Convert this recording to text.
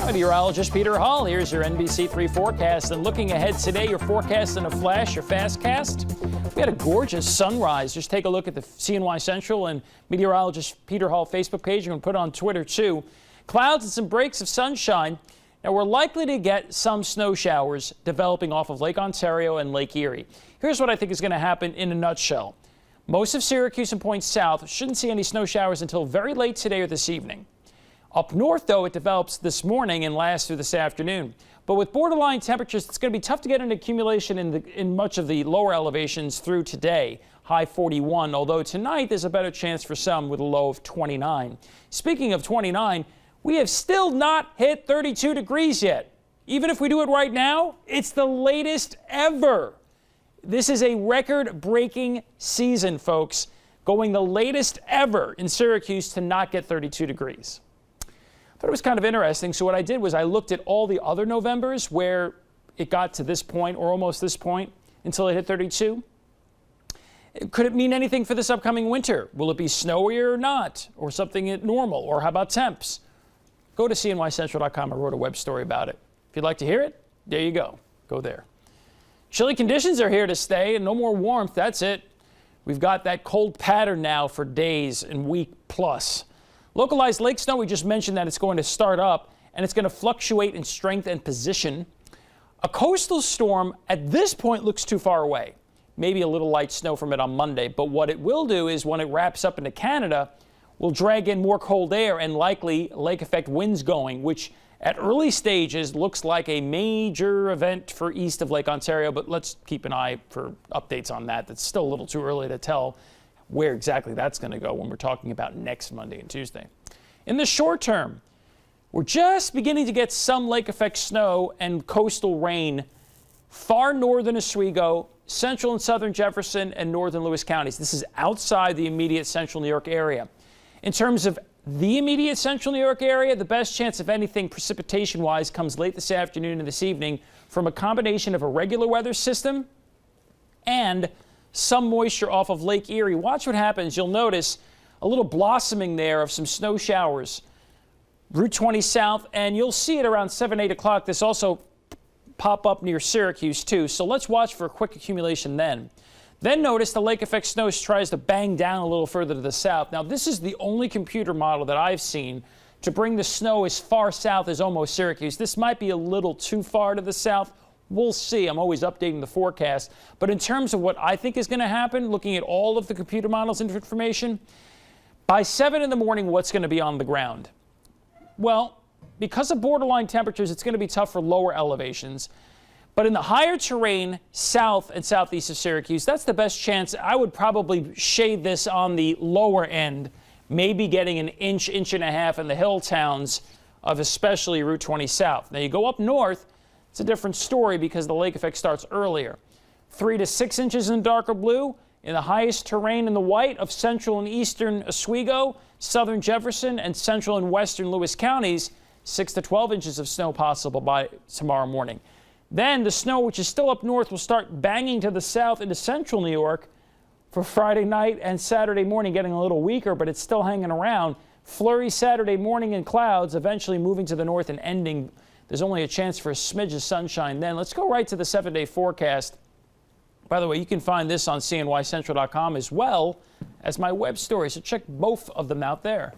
Meteorologist Peter Hall. Here's your NBC3 forecast. And looking ahead today, your forecast in a flash, your fastcast. We had a gorgeous sunrise. Just take a look at the CNY Central and meteorologist Peter Hall Facebook page. You're going to put it on Twitter too. Clouds and some breaks of sunshine. Now we're likely to get some snow showers developing off of Lake Ontario and Lake Erie. Here's what I think is going to happen in a nutshell. Most of Syracuse and points south shouldn't see any snow showers until very late today or this evening. Up north, though, it develops this morning and lasts through this afternoon. But with borderline temperatures, it's going to be tough to get an accumulation in much of the lower elevations through today. High 41, although tonight there's a better chance for some with a low of 29. Speaking of 29, we have still not hit 32 degrees yet. Even if we do it right now, it's the latest ever. This is a record-breaking season, folks, going the latest ever in Syracuse to not get 32 degrees. I thought it was kind of interesting. So what I did was I looked at all the other Novembers where it got to this point or almost this point until it hit 32. Could it mean anything for this upcoming winter? Will it be snowier or not? Or something normal? Or how about temps? Go to cnycentral.com. I wrote a web story about it. If you'd like to hear it, there you go. Go there. Chilly conditions are here to stay and no more warmth. That's it. We've got that cold pattern now for days and week plus. Localized lake snow, we just mentioned that it's going to start up and it's going to fluctuate in strength and position. A coastal storm at this point looks too far away. Maybe a little light snow from it on Monday, but what it will do is when it wraps up into Canada, will drag in more cold air and likely lake effect winds going, which at early stages looks like a major event for east of Lake Ontario, but let's keep an eye for updates on that. That's still a little too early to tell where exactly that's going to go when we're talking about next Monday and Tuesday. In the short term, we're just beginning to get some lake effect snow and coastal rain far northern Oswego, central and southern Jefferson, and northern Lewis counties. This is outside the immediate central New York area. In terms of the immediate central New York area, the best chance of anything precipitation-wise comes late this afternoon and this evening from a combination of a regular weather system and some moisture off of Lake Erie. Watch what happens. You'll notice a little blossoming there of some snow showers. Route 20 south, and you'll see it around 7, 8 o'clock. This also pop up near Syracuse too. So let's watch for a quick accumulation then. Then notice the lake effect snow tries to bang down a little further to the south. Now this is the only computer model that I've seen to bring the snow as far south as almost Syracuse. This might be a little too far to the south. We'll see. I'm always updating the forecast. But in terms of what I think is going to happen, looking at all of the computer models and information, by 7 in the morning, what's going to be on the ground? Well, because of borderline temperatures, it's going to be tough for lower elevations. But in the higher terrain, south and southeast of Syracuse, that's the best chance. I would probably shade this on the lower end, maybe getting an inch, inch and a half in the hill towns of especially Route 20 south. Now you go up north, it's a different story because the lake effect starts earlier. 3 to 6 inches in darker blue in the highest terrain in the white of central and eastern Oswego, southern Jefferson, and central and western Lewis counties. 6 to 12 inches of snow possible by tomorrow morning. Then the snow, which is still up north, will start banging to the south into central New York for Friday night and Saturday morning, getting a little weaker, but it's still hanging around. Flurry Saturday morning and clouds, eventually moving to the north and ending. There's only a chance for a smidge of sunshine then. Let's go right to the 7-day forecast. By the way, you can find this on cnycentral.com as well as my web story, so check both of them out there.